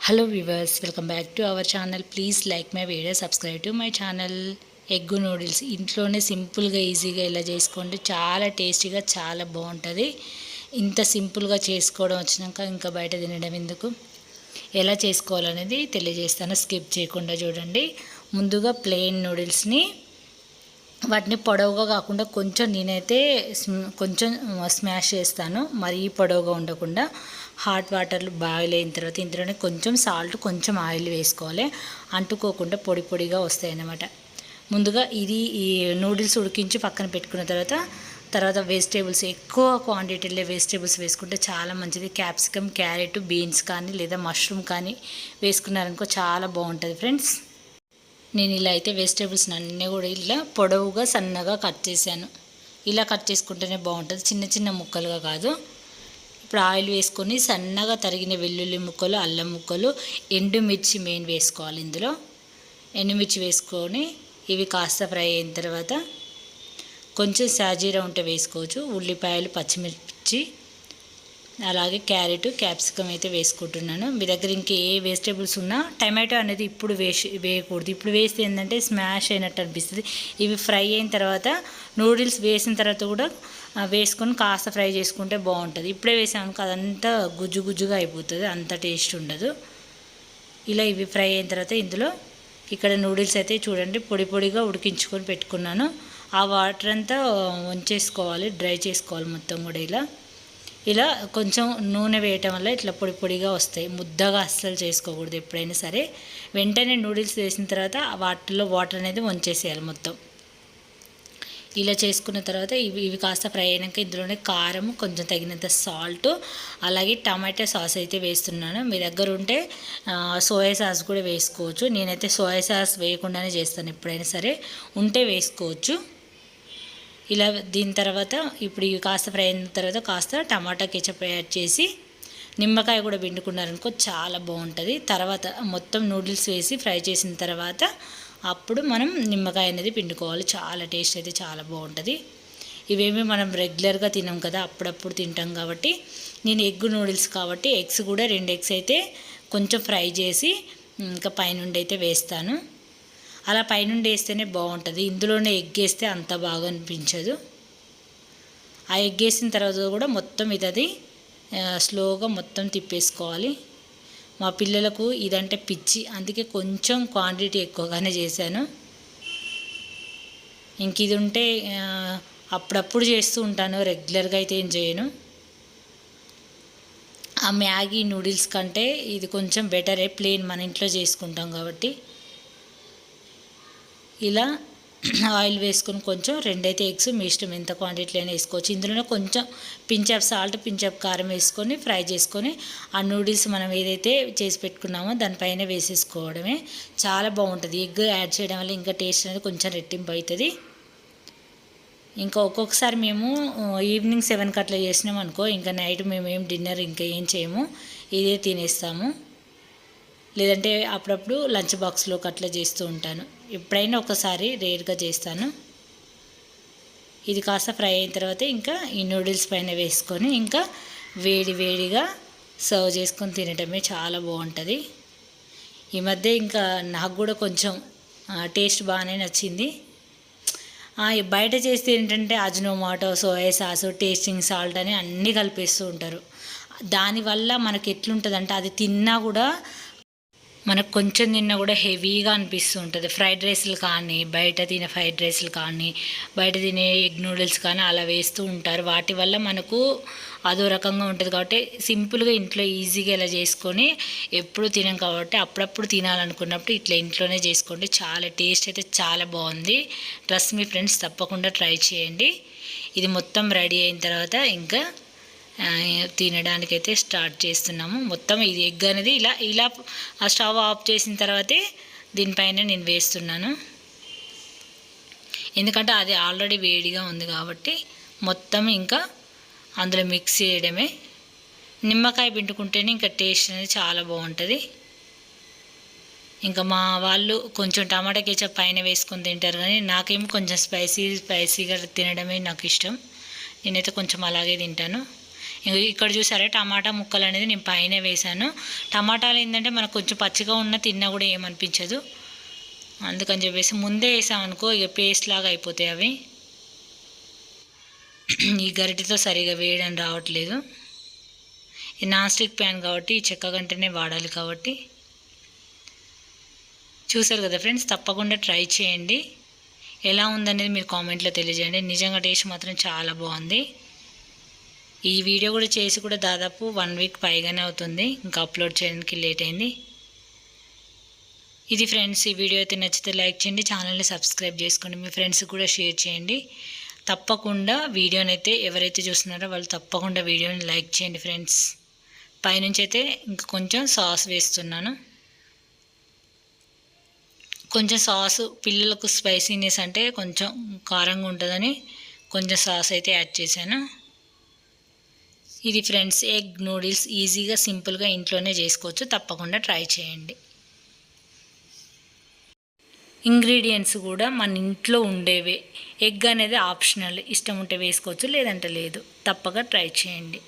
Hello viewers, welcome back to our channel. Please like my video, subscribe to my channel. Egg noodles ఇంట్లోనే సింపుల్గా ఈజీగా ఇలా చేసుకోండి. చాలా టేస్టీగా చాలా బాగుంటుంది. ఇంత సింపుల్గా చేసుకోవడం వచ్చినాక ఇంకా బయట తినడం ఎందుకు, ఎలా చేసుకోవాలనేది తెలియజేస్తాను. స్కిప్ చేయకుండా చూడండి. ముందుగా ప్లెయిన్ నూడిల్స్ని వాటిని పొడవుగా కాకుండా కొంచెం నేనైతే కొంచెం స్మాష్ చేస్తాను, మరీ పొడవుగా ఉండకుండా. హాట్ వాటర్లు బాయిల్ అయిన తర్వాత ఇందులోనే కొంచెం సాల్ట్, కొంచెం ఆయిల్ వేసుకోవాలి. అంటుకోకుండా పొడి పొడిగా వస్తాయి అన్నమాట. ముందుగా ఈ నూడిల్స్ ఉడికించి పక్కన పెట్టుకున్న తర్వాత వెజిటేబుల్స్ ఎక్కువ క్వాంటిటీలో వెజిటేబుల్స్ వేసుకుంటే చాలా మంచిది. క్యాప్సికమ్, క్యారెట్, బీన్స్ కానీ లేదా మష్రూమ్ కానీ వేసుకున్నారనుకో చాలా బాగుంటుంది ఫ్రెండ్స్. నేను ఇలా అయితే వెజిటేబుల్స్ అన్నీ కూడా ఇలా పొడవుగా సన్నగా కట్ చేశాను. ఇలా కట్ చేసుకుంటేనే బాగుంటుంది, చిన్న చిన్న ముక్కలుగా కాదు. ఇప్పుడు ఆయిల్ వేసుకొని సన్నగా తరిగిన వెల్లుల్లి ముక్కలు, అల్లం ముక్కలు, ఎండుమిర్చి మెయిన్ వేసుకోవాలి. ఇందులో ఎండుమిర్చి వేసుకొని ఇవి కాస్త ఫ్రై అయిన తర్వాత కొంచెం సాజీరా ఉంటే వేసుకోవచ్చు. ఉల్లిపాయలు, పచ్చిమిర్చి, అలాగే క్యారెట్, క్యాప్సికమ్ అయితే వేసుకుంటున్నాను. మీ దగ్గర ఇంకే ఏ వెజిటేబుల్స్ ఉన్నా టమాటో అనేది ఇప్పుడు వేయకూడదు. ఇప్పుడు వేస్తే ఏంటంటే స్మాష్ అయినట్టు అనిపిస్తుంది. ఇవి ఫ్రై అయిన తర్వాత నూడిల్స్ వేసిన తర్వాత కూడా వేసుకొని కాస్త ఫ్రై చేసుకుంటే బాగుంటుంది. ఇప్పుడే వేసామనుకో అదంతా గుజ్జు గుజ్జుగా అయిపోతుంది, అంత టేస్ట్ ఉండదు. ఇలా ఇవి ఫ్రై అయిన తర్వాత ఇందులో ఇక్కడ నూడిల్స్ అయితే చూడండి పొడి పొడిగా ఉడికించుకొని పెట్టుకున్నాను. ఆ వాటర్ అంతా వంచేసుకోవాలి, డ్రై చేసుకోవాలి మొత్తం కూడా. ఇలా కొంచెం నూనె వేయటం వల్ల ఇట్లా పొడి పొడిగా వస్తాయి. ముద్దగా అస్సలు చేసుకోకూడదు ఎప్పుడైనా సరే. వెంటనే నూడిల్స్ వేసిన తర్వాత వాటిలో వాటర్ అనేది వంచేసేయాలి మొత్తం. ఇలా చేసుకున్న తర్వాత ఇవి కాస్త ఫ్రై అయినాక ఇందులోనే కారం, కొంచెం తగినంత సాల్ట్, అలాగే టమాటా సాస్ అయితే వేస్తున్నాను. మీ దగ్గర ఉంటే సోయా సాస్ కూడా వేసుకోవచ్చు. నేనైతే సోయా సాస్ వేయకుండానే చేస్తాను, ఎప్పుడైనా సరే ఉంటే వేసుకోవచ్చు. ఇలా దీని తర్వాత ఇప్పుడు ఇవి కాస్త ఫ్రై అయిన తర్వాత కాస్త టమాటా కెచప్ యాడ్ చేసి నిమ్మకాయ కూడా పిండుకున్నారనుకో చాలా బాగుంటుంది. తర్వాత మొత్తం నూడిల్స్ వేసి ఫ్రై చేసిన తర్వాత అప్పుడు మనం నిమ్మకాయ అనేది పిండుకోవాలి. చాలా టేస్ట్ అయితే చాలా బాగుంటుంది. ఇవేమి మనం రెగ్యులర్గా తినాం కదా, అప్పుడప్పుడు తింటాం కాబట్టి. నేను ఎగ్ నూడిల్స్ కాబట్టి ఎగ్స్ కూడా 2 ఎగ్స్ అయితే కొంచెం ఫ్రై చేసి ఇంకా పైనుండి అయితే వేస్తాను. అలా పైనుండి వేస్తేనే బాగుంటుంది. ఇందులోనే ఎగ్ వేస్తే అంత బాగా అనిపించదు. ఆ ఎగ్ వేసిన తర్వాత కూడా మొత్తం ఇది స్లోగా మొత్తం తిప్పేసుకోవాలి. మా పిల్లలకు ఇదంటే పిచ్చి, అందుకే కొంచెం క్వాంటిటీ ఎక్కువగానే చేశాను. ఇంక ఇది ఉంటే అప్పుడప్పుడు చేస్తూ ఉంటాను, రెగ్యులర్గా అయితే ఏం చేయను. ఆ మ్యాగీ నూడిల్స్ కంటే ఇది కొంచెం బెటరే, ప్లెయిన్ మన ఇంట్లో చేసుకుంటాం కాబట్టి. ఇలా ఆయిల్ వేసుకొని కొంచెం 2 అయితే ఎగ్స్ మీ ఇష్టం ఎంత క్వాంటిటీలో అయినా వేసుకోవచ్చు. ఇందులోనే కొంచెం pinch of salt, pinch of కారం వేసుకొని ఫ్రై చేసుకొని ఆ నూడిల్స్ మనం ఏదైతే చేసి పెట్టుకున్నామో దానిపైన వేసేసుకోవడమే. చాలా బాగుంటుంది. ఎగ్ యాడ్ చేయడం వల్ల ఇంకా టేస్ట్ అనేది కొంచెం రెట్టింపు అవుతుంది. ఇంకా ఒక్కొక్కసారి మేము ఈవినింగ్ 7కి అట్లా చేసినాం అనుకో, ఇంకా నైట్ మేము డిన్నర్ ఇంకా ఏం చేయము, ఇదే తినేస్తాము. లేదంటే అప్పుడప్పుడు లంచ్ బాక్స్లోకి అట్లా చేస్తూ ఉంటాను. ఎప్పుడైనా ఒకసారి రేర్గా చేస్తాను. ఇది కాస్త ఫ్రై అయిన తర్వాత ఇంకా ఈ నూడిల్స్ పైన వేసుకొని ఇంకా వేడి వేడిగా సర్వ్ చేసుకొని తినటమే చాలా బాగుంటుంది. ఈ మధ్య ఇంకా నాకు కూడా కొంచెం టేస్ట్ బాగానే నచ్చింది. బయట చేస్తే ఏంటంటే Ajinomoto, soya sauce, tasting salt అని అన్నీ కలిపేస్తూ ఉంటారు. దానివల్ల మనకి ఎట్లుంటుందంటే అది తిన్నా కూడా మనకు కొంచెం తిన్నా కూడా హెవీగా అనిపిస్తూ ఉంటుంది. ఫ్రైడ్ రైస్లు కానీ, బయట తినే ఫ్రైడ్ రైస్లు కానీ, బయట తినే ఎగ్ నూడిల్స్ కానీ అలా వేస్తూ ఉంటారు. వాటి వల్ల మనకు అదో రకంగా ఉంటుంది. కాబట్టి సింపుల్గా ఇంట్లో ఈజీగా ఇలా చేసుకొని ఎప్పుడు తినాం కాబట్టి అప్పుడప్పుడు తినాలనుకున్నప్పుడు ఇట్లా ఇంట్లోనే చేసుకోండి. చాలా టేస్ట్ అయితే చాలా బాగుంది. ట్రస్ట్ మీ ఫ్రెండ్స్, తప్పకుండా ట్రై చేయండి. ఇది మొత్తం రెడీ అయిన తర్వాత ఇంకా తినడానికైతే స్టార్ట్ చేస్తున్నాము. మొత్తం ఇది ఎగ్ అనేది ఇలా ఆ స్టవ్ ఆఫ్ చేసిన తర్వాతే దీనిపైన నేను వేస్తున్నాను. ఎందుకంటే అది ఆల్రెడీ వేడిగా ఉంది కాబట్టి మొత్తం ఇంకా అందులో మిక్స్ చేయడమే. నిమ్మకాయ పిండుకుంటేనే ఇంకా టేస్ట్ అనేది చాలా బాగుంటుంది. ఇంకా మా వాళ్ళు కొంచెం టమాటా కెచప్ పైన వేసుకొని తింటారు, కానీ నాకేమో కొంచెం స్పైసీగా తినడమే నాకు ఇష్టం. నేనైతే కొంచెం అలాగే తింటాను. ఇక్కడ చూసారా టమాటా ముక్కలు అనేది నేను పైన వేసాను. టమాటాలు ఏంటంటే మనకు కొంచెం పచ్చిగా ఉన్న తిన్నా కూడా ఏమనిపించదు. అందుకని చెప్పేసి ముందే వేసామనుకో ఇక పేస్ట్ లాగా అయిపోతాయి అవి. ఈ గరిటెతో సరిగా వేయడం రావట్లేదు. ఈ నాన్ స్టిక్ ప్యాన్ కాబట్టి చెక్క గంటనే వాడాలి కాబట్టి. చూసారు కదా ఫ్రెండ్స్, తప్పకుండా ట్రై చేయండి. ఎలా ఉందనేది మీరు కామెంట్లో తెలియజేయండి. నిజంగా టేస్ట్ మాత్రం చాలా బాగుంది. ఈ వీడియో కూడా చేసి కూడా దాదాపు 1 వీక్ పైగానే అవుతుంది. ఇంకా అప్లోడ్ చేయడానికి లేట్ అయింది. ఇది ఫ్రెండ్స్, ఈ వీడియో అయితే నచ్చితే లైక్ చేయండి, ఛానల్ని సబ్స్క్రైబ్ చేసుకోండి, మీ ఫ్రెండ్స్కి కూడా షేర్ చేయండి. తప్పకుండా వీడియోని అయితే ఎవరైతే చూస్తున్నారో వాళ్ళు తప్పకుండా వీడియోని లైక్ చేయండి ఫ్రెండ్స్. పైనుంచి అయితే ఇంకా కొంచెం సాస్ వేస్తున్నాను. కొంచెం సాస్ పిల్లలకు స్పైసీనెస్ అంటే కొంచెం కారంగా ఉంటుందని కొంచెం సాస్ అయితే యాడ్ చేశాను. ఇది ఫ్రెండ్స్ ఎగ్ నూడిల్స్ ఈజీగా సింపుల్గా ఇంట్లోనే చేసుకోవచ్చు. తప్పకుండా ట్రై చేయండి. ఇంగ్రీడియంట్స్ కూడా మన ఇంట్లో ఉండేవే. ఎగ్ అనేది ఆప్షనల్, ఇష్టం ఉంటే వేసుకోవచ్చు లేదంటే లేదు. తప్పక ట్రై చేయండి.